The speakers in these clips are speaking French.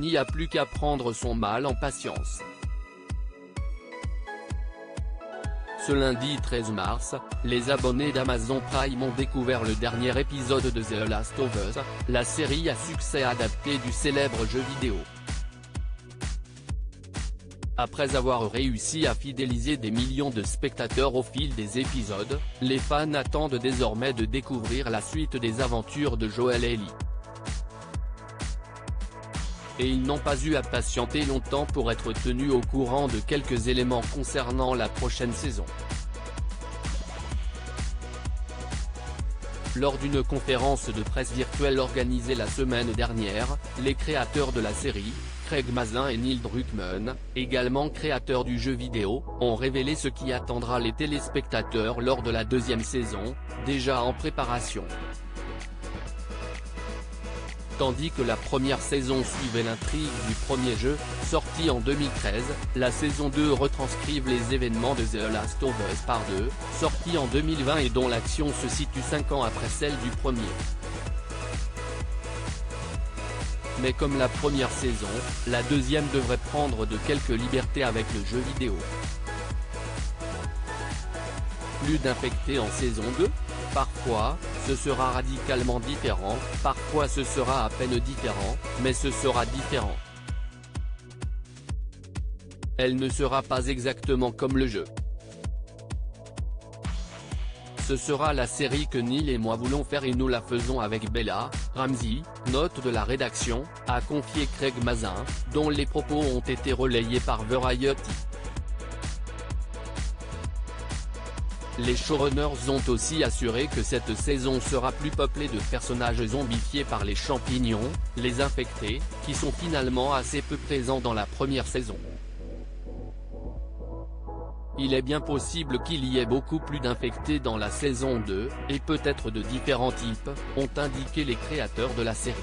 n'y a plus qu'à prendre son mal en patience. Ce lundi 13 mars, les abonnés d'Amazon Prime ont découvert le dernier épisode de The Last of Us, la série à succès adaptée du célèbre jeu vidéo. Après avoir réussi à fidéliser des millions de spectateurs au fil des épisodes, les fans attendent désormais de découvrir la suite des aventures de Joel et Ellie. Et ils n'ont pas eu à patienter longtemps pour être tenus au courant de quelques éléments concernant la prochaine saison. Lors d'une conférence de presse virtuelle organisée la semaine dernière, les créateurs de la série, Craig Mazin et Neil Druckmann, également créateurs du jeu vidéo, ont révélé ce qui attendra les téléspectateurs lors de la deuxième saison, déjà en préparation. Tandis que la première saison suivait l'intrigue du premier jeu, sorti en 2013, la saison 2 retranscrive les événements de The Last of Us Part 2, sorti en 2020 et dont l'action se situe 5 ans après celle du premier. Mais comme la première saison, la deuxième devrait prendre de quelques libertés avec le jeu vidéo. Plus d'infectés en saison 2 ? Parfois, ce sera radicalement différent, parfois ce sera à peine différent, mais ce sera différent. Elle ne sera pas exactement comme le jeu. Ce sera la série que Neil et moi voulons faire et nous la faisons avec Bella Ramsey, note de la rédaction, a confié Craig Mazin, dont les propos ont été relayés par Variety. Les showrunners ont aussi assuré que cette saison sera plus peuplée de personnages zombifiés par les champignons, les infectés, qui sont finalement assez peu présents dans la première saison. Il est bien possible qu'il y ait beaucoup plus d'infectés dans la saison 2, et peut-être de différents types, ont indiqué les créateurs de la série.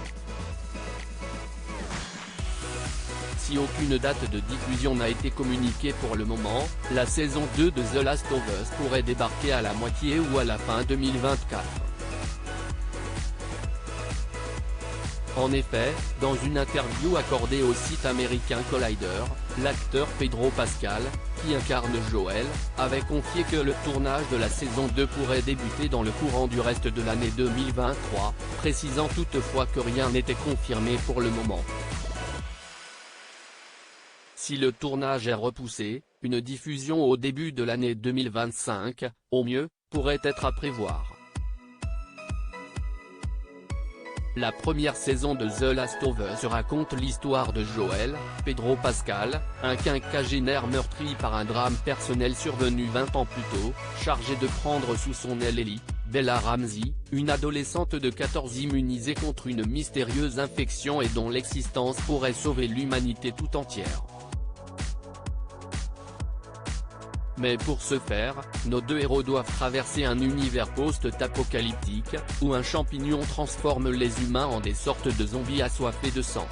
Si aucune date de diffusion n'a été communiquée pour le moment, la saison 2 de The Last of Us pourrait débarquer à la moitié ou à la fin 2024. En effet, dans une interview accordée au site américain Collider, l'acteur Pedro Pascal, qui incarne Joel, avait confié que le tournage de la saison 2 pourrait débuter dans le courant du reste de l'année 2023, précisant toutefois que rien n'était confirmé pour le moment. Si le tournage est repoussé, une diffusion au début de l'année 2025, au mieux, pourrait être à prévoir. La première saison de The Last of Us raconte l'histoire de Joel, Pedro Pascal, un quinquagénaire meurtri par un drame personnel survenu 20 ans plus tôt, chargé de prendre sous son aile Ellie, Bella Ramsey, une adolescente de 14 immunisée contre une mystérieuse infection et dont l'existence pourrait sauver l'humanité tout entière. Mais pour ce faire, nos deux héros doivent traverser un univers post-apocalyptique, où un champignon transforme les humains en des sortes de zombies assoiffés de sang.